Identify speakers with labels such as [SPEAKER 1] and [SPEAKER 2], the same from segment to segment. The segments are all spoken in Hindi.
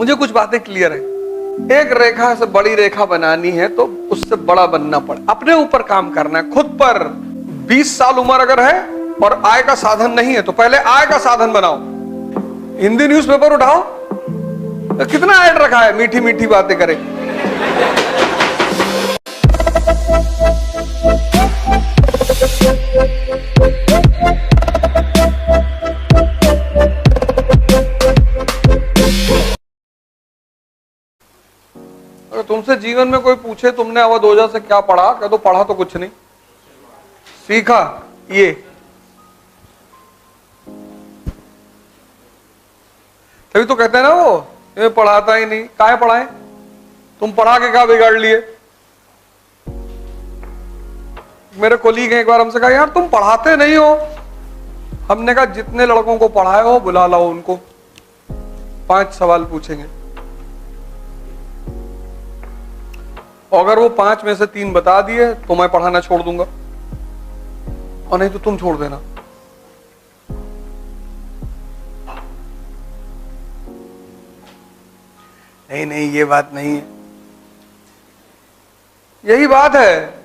[SPEAKER 1] मुझे कुछ बातें क्लियर है। एक रेखा से बड़ी रेखा बनानी है तो उससे बड़ा बनना पड़े, अपने ऊपर काम करना है, खुद पर। 20 साल उम्र अगर है और आय का साधन नहीं है तो पहले आय का साधन बनाओ। हिंदी न्यूज़पेपर उठाओ, तो कितना ऐड रखा है, मीठी मीठी बातें करें। अगर तुमसे जीवन में कोई पूछे तुमने अवध ओझा से क्या पढ़ा, कह दो पढ़ा तो कुछ नहीं, सीखा ये। तभी तो कहते हैं ना वो ये पढ़ाता ही नहीं। काहे पढ़ाए? तुम पढ़ा के क्या बिगाड़ लिए? मेरे कोलीग एक बार हमसे कहा यार तुम पढ़ाते नहीं हो। हमने कहा जितने लड़कों को पढ़ाए हो बुला लाओ उनको, 5 सवाल पूछेंगे, अगर वो 5 में से 3 बता दिए तो मैं पढ़ाना छोड़ दूंगा और नहीं तो तुम छोड़ देना। नहीं नहीं ये बात नहीं है, यही बात है।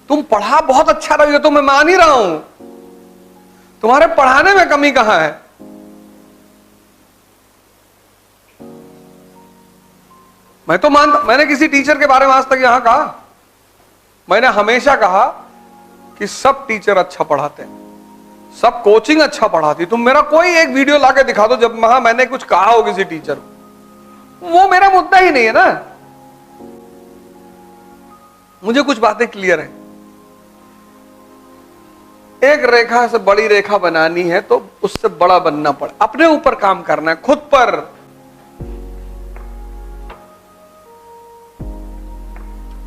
[SPEAKER 1] तुम पढ़ा बहुत अच्छा रही हो तो मैं मान ही रहा हूं, तुम्हारे पढ़ाने में कमी कहां है? मैं तो मानता, मैंने किसी टीचर के बारे में आज तक यहां कहा, मैंने हमेशा कहा कि सब टीचर अच्छा पढ़ाते हैं, सब कोचिंग अच्छा पढ़ाती। तुम मेरा कोई एक वीडियो लाके दिखा दो जब मैंने कुछ कहा हो किसी टीचर को, वो मेरा मुद्दा ही नहीं है ना। मुझे कुछ बातें क्लियर है। एक रेखा से बड़ी रेखा बनानी है तो उससे बड़ा बनना पड़े, अपने ऊपर काम करना है, खुद पर।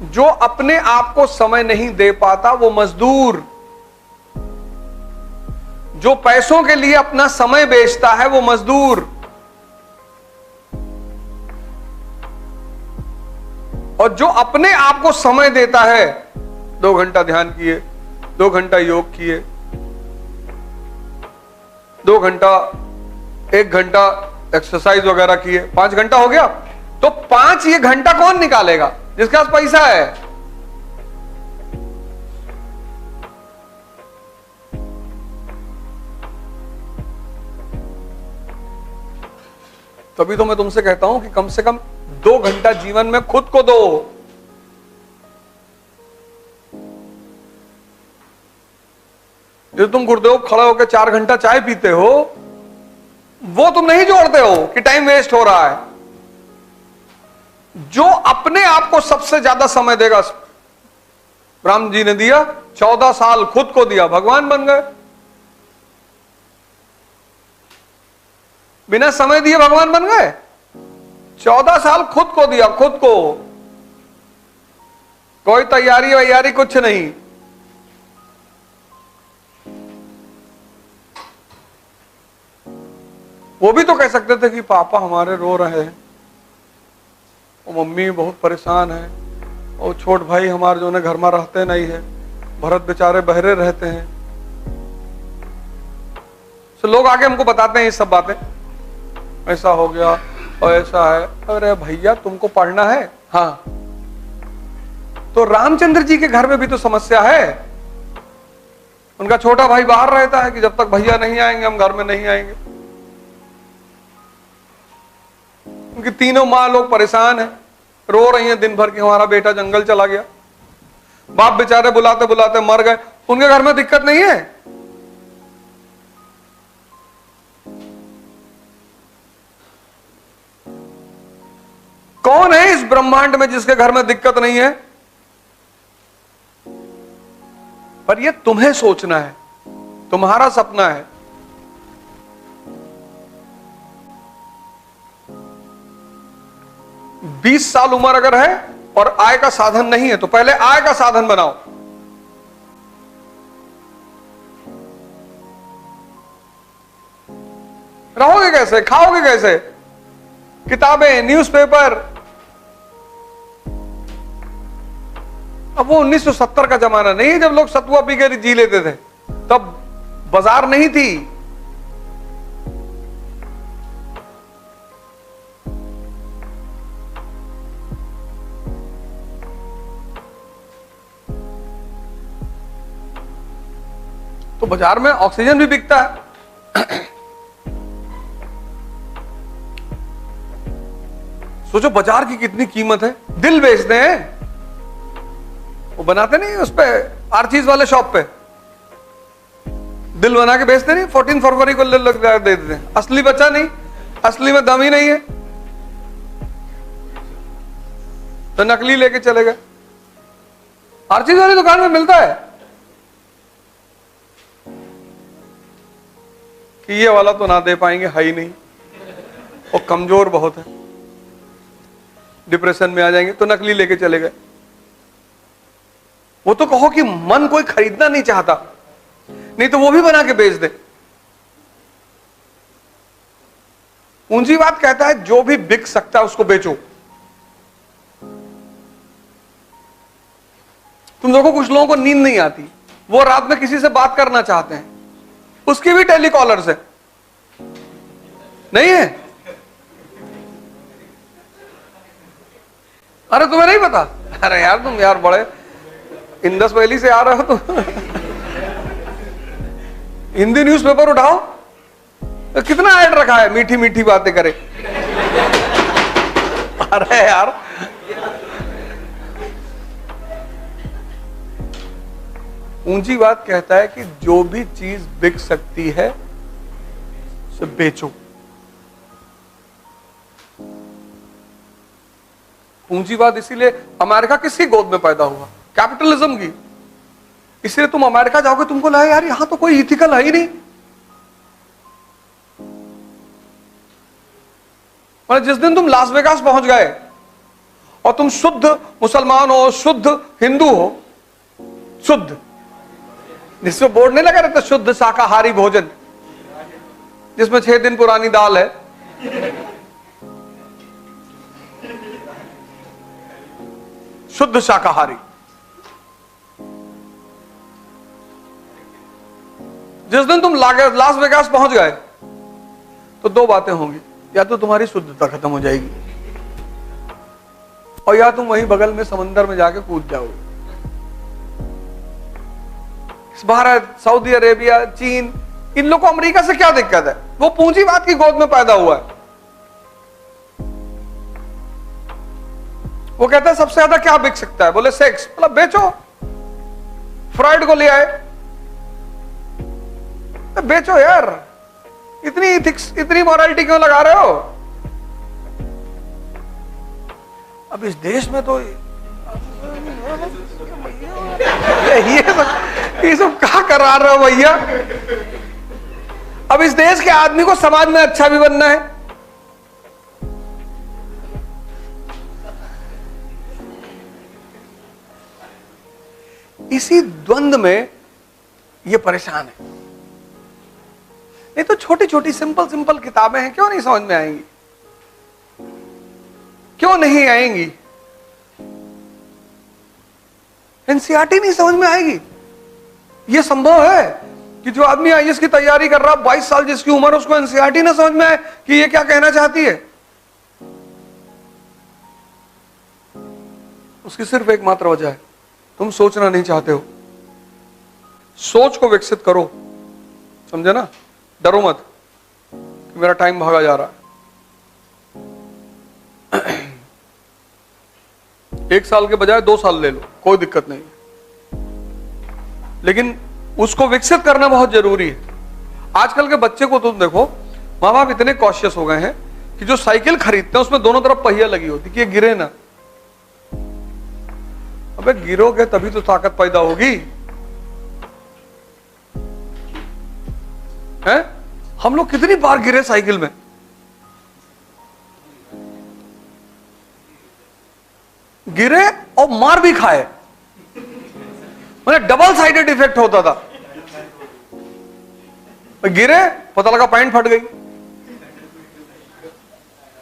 [SPEAKER 1] जो अपने आप को समय नहीं दे पाता वो मजदूर, जो पैसों के लिए अपना समय बेचता है वो मजदूर, और जो अपने आप को समय देता है, 2 घंटा ध्यान किए, 2 घंटा योग किए, 2 घंटा 1 घंटा एक्सरसाइज वगैरह किए, 5 घंटा हो गया, तो 5 ये घंटा कौन निकालेगा? जिसके पास पैसा है। तभी तो मैं तुमसे कहता हूं कि कम से कम 2 घंटा जीवन में खुद को दो। जो तुम गुरुदेव खड़े होकर 4 घंटा चाय पीते हो, वो तुम नहीं जोड़ते हो कि टाइम वेस्ट हो रहा है। जो अपने आप को सबसे ज्यादा समय देगा, राम जी ने दिया 14 साल खुद को दिया, भगवान बन गए। बिना समय दिए भगवान बन गए। 14 साल खुद को दिया, खुद को, कोई तैयारी वैयारी कुछ नहीं। वो भी तो कह सकते थे कि पापा हमारे रो रहे हैं, और मम्मी बहुत परेशान है, और छोट भाई हमारे जो ने घर में रहते नहीं है, भरत बेचारे बहरे रहते हैं। तो लोग आगे हमको बताते हैं ये सब बातें, ऐसा हो गया और ऐसा है। अरे भैया तुमको पढ़ना है, हाँ, तो रामचंद्र जी के घर में भी तो समस्या है। उनका छोटा भाई बाहर रहता है कि जब तक भैया नहीं आएंगे हम घर में नहीं आएंगे। उनकी तीनों माँ लोग परेशान हैं, रो रही हैं दिन भर कि हमारा बेटा जंगल चला गया। बाप बेचारे बुलाते बुलाते मर गए। उनके घर में दिक्कत नहीं है। कौन है इस ब्रह्मांड में जिसके घर में दिक्कत नहीं है? पर यह तुम्हें सोचना है, तुम्हारा सपना है। बीस साल उम्र अगर है और आय का साधन नहीं है तो पहले आय का साधन बनाओ। रहोगे कैसे, खाओगे कैसे? किताबें, न्यूज़पेपर। अब वो 1970 का जमाना नहीं है जब लोग सतुआ पी के जी लेते थे, तब बाजार नहीं थी। तो बाजार में ऑक्सीजन भी बिकता है। सोचो बाजार की कितनी कीमत है। दिल बेचते हैं, वो बनाते नहीं उस पे आर्चीज वाले शॉप पे दिल बना के बेचते नहीं, 14 फरवरी को दे देते हैं। असली बचा नहीं, असली में दम ही नहीं है, तो नकली लेके चले गए। आर्चीज वाली दुकान में मिलता है कि ये वाला तो ना दे पाएंगे, है ही नहीं, वो कमजोर बहुत है, डिप्रेशन में आ जाएंगे, तो नकली लेके चले गए। वो तो कहो कि मन कोई खरीदना नहीं चाहता, नहीं तो वो भी बना के बेच दे। पूंजीवाद कहता है जो भी बिक सकता है उसको बेचो। तुम देखो कुछ लोगों को नींद नहीं आती, वो रात में किसी से बात करना चाहते हैं, उसकी भी टेलीकॉलर्स है, नहीं है? अरे तुम्हें नहीं पता? अरे यार तुम यार बड़े इंदस वैली से आ रहे हो तो हिंदी न्यूज़पेपर उठाओ, तो कितना ऐड रखा है, मीठी मीठी बातें करे। अरे यार पूंजीवाद कहता है कि जो भी चीज बिक सकती है उसे बेचो। पूंजीवाद इसीलिए अमेरिका किसकी गोद में पैदा हुआ? कैपिटलिज्म की। इसलिए तुम अमेरिका जाओगे तुमको लगा यार यहां तो कोई इथिकल है ही नहीं। और जिस दिन तुम लास वेगास पहुंच गए और तुम शुद्ध मुसलमान हो, शुद्ध हिंदू हो, शुद्ध, जिसमें बोर्ड नहीं लगा रहता शुद्ध शाकाहारी भोजन, जिसमें 6 दिन पुरानी दाल है, शुद्ध शाकाहारी। जिस दिन तुम लास वेगास पहुंच गए तो 2 बातें होंगी, या तो तुम्हारी शुद्धता खत्म हो जाएगी और या तुम वहीं बगल में समंदर में जाके कूद जाओगे। भारत, सऊदी अरेबिया, चीन, इन लोगों को अमेरिका से क्या दिक्कत है? वो पूंजीवाद की गोद में पैदा हुआ है। वो कहता है सबसे ज्यादा क्या बिक सकता है? बोले सेक्स। बोला बेचो। फ्राइड को ले आए, तो बेचो यार, इतनी इथिक्स, इतनी मॉरलिटी क्यों लगा रहे हो? अब इस देश में तो ये सब कहा करा रहे हो भैया? अब इस देश के आदमी को समाज में अच्छा भी बनना है। इसी द्वंद्व में ये परेशान है। नहीं तो छोटी छोटी सिंपल सिंपल किताबें हैं, क्यों नहीं समझ में आएंगी? क्यों नहीं आएंगी? एनसीईआरटी नहीं समझ में आएगी? यह संभव है कि जो आदमी आईएएस की तैयारी कर रहा, 22 साल जिसकी उम्र, उसको एनसीईआरटी ना समझ में आए कि ये क्या कहना चाहती है? उसकी सिर्फ एकमात्र वजह है, तुम सोचना नहीं चाहते हो। सोच को विकसित करो, समझे ना? डरो मत कि मेरा टाइम भागा जा रहा है। 1 साल के बजाय 2 साल ले लो, कोई दिक्कत नहीं, लेकिन उसको विकसित करना बहुत जरूरी है। आजकल के बच्चे को तुम देखो, माँ बाप इतने कॉशियस हो गए हैं कि जो साइकिल खरीदते हैं उसमें दोनों तरफ पहिया लगी होती कि ये गिरे ना। अबे गिरोगे तभी तो ताकत पैदा होगी, है? हम लोग कितनी बार गिरे साइकिल में, गिरे और मार भी खाए, मतलब डबल साइडेड इफेक्ट होता था। गिरे, पता लगा पैंट फट गई।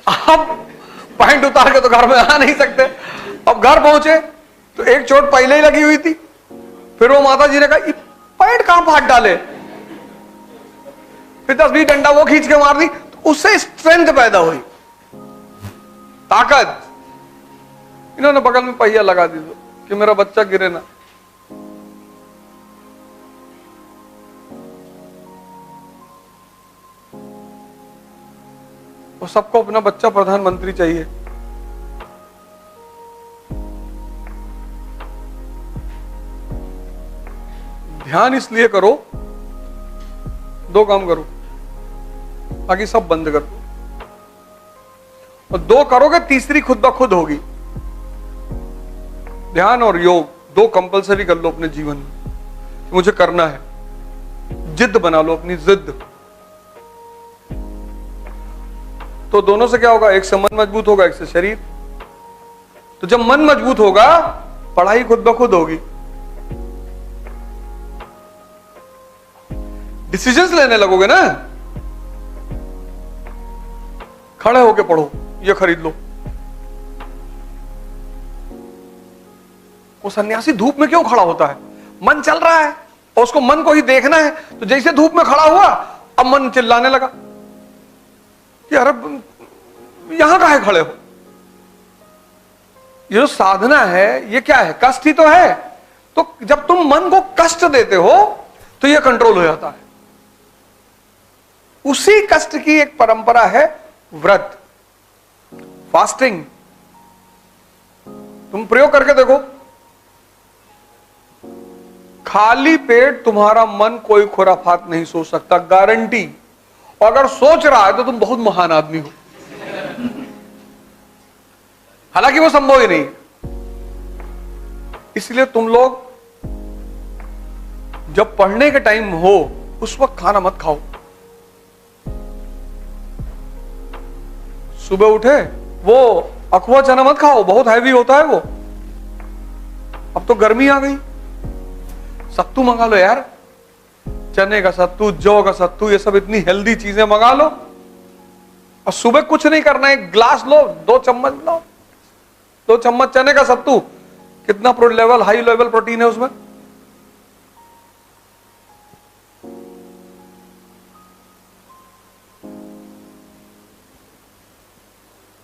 [SPEAKER 1] अब पैंट उतार के तो घर में आ नहीं सकते। अब घर पहुंचे तो एक चोट पहले ही लगी हुई थी, फिर वो माता जी ने कहा पैंट कहां फाड़ डाले, फिर 10-20 डंडा वो खींच के मार दी, तो उससे स्ट्रेंथ पैदा हुई, ताकत। इन्होंने बगल में पहिया लगा दी कि मेरा बच्चा गिरे ना। वो सबको अपना बच्चा प्रधानमंत्री चाहिए। ध्यान इसलिए करो, दो काम करो, बाकी सब बंद कर दो। और दो करोगे, तीसरी खुद ब खुद होगी। ध्यान और योग दो कंपलसरी कर लो अपने जीवन में, मुझे करना है। जिद बना लो, अपनी जिद। तो दोनों से क्या होगा? एक से मन मजबूत होगा, एक से शरीर। तो जब मन मजबूत होगा, पढ़ाई खुद ब खुद होगी। डिसीजंस लेने लगोगे ना, खड़े होके पढ़ो, ये खरीद लो। वो सन्यासी धूप में क्यों खड़ा होता है? मन चल रहा है और उसको मन को ही देखना है। तो जैसे धूप में खड़ा हुआ, अब मन चिल्लाने लगा कि अरे यहां काहे खड़े हो? ये जो साधना है, ये क्या है? कष्ट ही तो है। तो जब तुम मन को कष्ट देते हो, तो ये कंट्रोल हो जाता है। उसी कष्ट की एक परंपरा है व्रत, फास्टिंग। तुम प्रयोग करके देखो, खाली पेट तुम्हारा मन कोई खुराफात नहीं सोच सकता, गारंटी। और अगर सोच रहा है तो तुम बहुत महान आदमी हो, हालांकि वो संभव ही नहीं। इसलिए तुम लोग जब पढ़ने के टाइम हो, उस वक्त खाना मत खाओ। सुबह उठे, वो अखवा चना मत खाओ, बहुत हैवी होता है वो। अब तो गर्मी आ गई, सत्तू मंगा लो यार, चने का सत्तू, जौ का सत्तू, ये सब इतनी हेल्दी चीजें मंगा लो। और सुबह कुछ नहीं करना, एक ग्लास लो, 2 चम्मच लो, 2 चम्मच चने का सत्तू। कितना लेवल, हाई लेवल प्रोटीन है उसमें।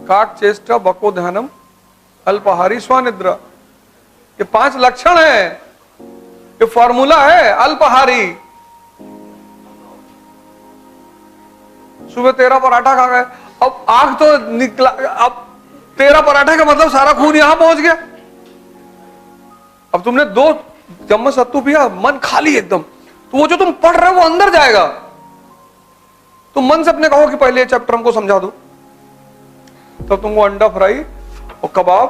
[SPEAKER 1] काक चेष्टा बको ध्यानम अल्पाहारी स्वानिद्रा, ये 5 लक्षण है, ये फॉर्मूला है अल्पाहारी। सुबह 13 पराठा खा गए, अब आग तो निकला, अब 13 पराठे का मतलब सारा खून यहां पहुंच गया। अब तुमने 2 चम्मच सत्तू पिया, मन खाली एकदम, तो वो जो तुम पढ़ रहे हो वो अंदर जाएगा। तुम मन से अपने कहो कि पहले चैप्टर हमको समझा दो, तब तुमको अंडा फ्राई और कबाब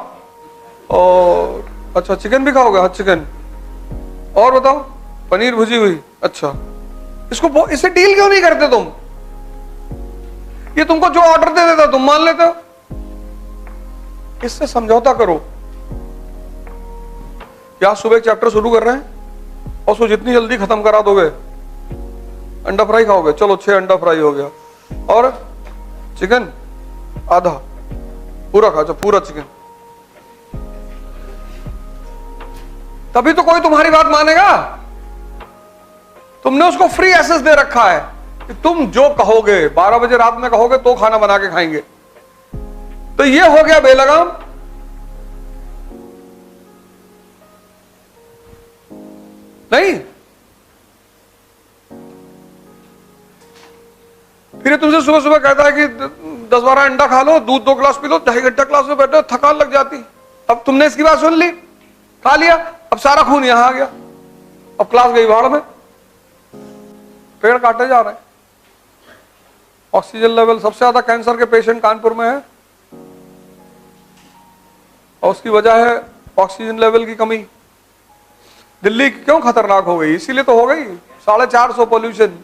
[SPEAKER 1] और अच्छा चिकन भी खाओगे? हाँ चिकन, और बताओ पनीर भुजी हुई। अच्छा, इससे डील क्यों नहीं करते तुम? ये तुमको जो ऑर्डर दे देता तुम मान लेते हो। इससे समझौता करो। क्या सुबह एक चैप्टर शुरू कर रहे हैं और उसको जितनी जल्दी खत्म करा दोगे, अंडा फ्राई खाओगे, चलो 6 अंडा फ्राई हो गया, और चिकन आधा, पूरा खा, पूरा चिकन। तभी तो कोई तुम्हारी बात मानेगा। तुमने उसको फ्री एक्सेस दे रखा है कि तुम जो कहोगे, 12 बजे रात में कहोगे तो खाना बना के खाएंगे। तो ये हो गया बेलगाम। नहीं, फिर तुमसे सुबह सुबह कहता है कि 10-12 अंडा खा लो, दूध 2 गिलास पी लो, 2.5 घंटा क्लास में बैठो, थकान लग जाती। अब तुमने इसकी बात सुन ली, खा लिया, अब सारा खून यहां आ गया, अब क्लास गई भाड़ में, पेड़ काटे जा रहे हैं। ऑक्सीजन लेवल सबसे ज्यादा कैंसर के पेशेंट कानपुर में है, और उसकी वजह है ऑक्सीजन लेवल की कमी। दिल्ली क्यों खतरनाक हो गई? इसीलिए तो हो गई, 450 पॉल्यूशन।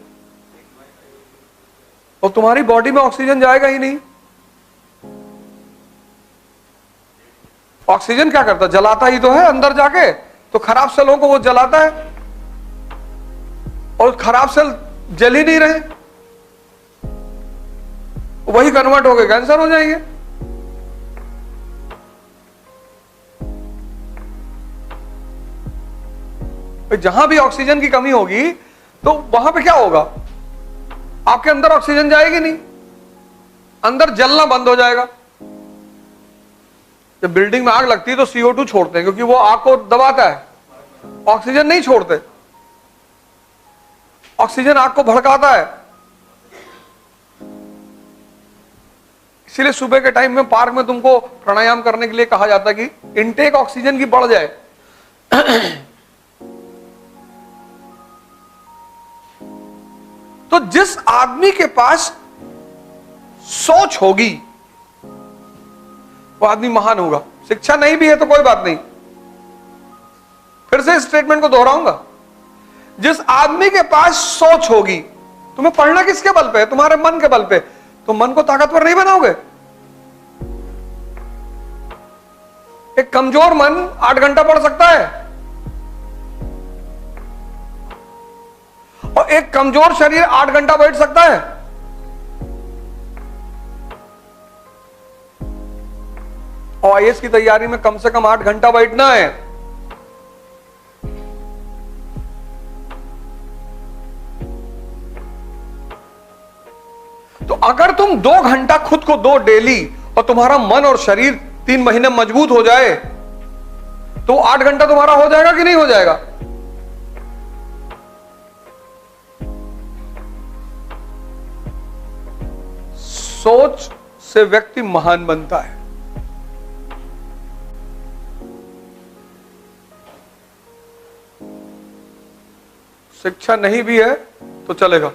[SPEAKER 1] और तुम्हारी बॉडी में ऑक्सीजन जाएगा ही नहीं। ऑक्सीजन क्या करता? जलाता ही तो है अंदर जाके, तो खराब सेलों को वो जलाता है, और खराब सेल जल ही नहीं रहे, वही कन्वर्ट हो गए कैंसर हो जाएंगे। जहां भी ऑक्सीजन की कमी होगी तो वहां पे क्या होगा? आपके अंदर ऑक्सीजन जाएगी नहीं, अंदर जलना बंद हो जाएगा। जब बिल्डिंग में आग लगती है तो CO2 छोड़ते हैं, क्योंकि वो आग को दबाता है, ऑक्सीजन नहीं छोड़ते। ऑक्सीजन आग को भड़काता है। इसीलिए सुबह के टाइम में पार्क में तुमको प्राणायाम करने के लिए कहा जाता है कि इनटेक ऑक्सीजन की बढ़ जाए। तो जिस आदमी के पास सोच होगी वो आदमी महान होगा। शिक्षा नहीं भी है तो कोई बात नहीं, फिर से इस स्टेटमेंट को दोहराऊंगा। जिस आदमी के पास सोच होगी, तुम्हें पढ़ना किसके बल पे है? तुम्हारे मन के बल पे। तो मन को ताकतवर नहीं बनाओगे। एक कमजोर मन 8 घंटा पढ़ सकता है और एक कमजोर शरीर 8 घंटा बैठ सकता है। और आईएएस की तैयारी में कम से कम 8 घंटा बैठना है। तो अगर तुम 2 घंटा खुद को दो डेली और तुम्हारा मन और शरीर 3 महीने मजबूत हो जाए तो 8 घंटा तुम्हारा हो जाएगा कि नहीं हो जाएगा? सोच से व्यक्ति महान बनता है। शिक्षा नहीं भी है तो चलेगा।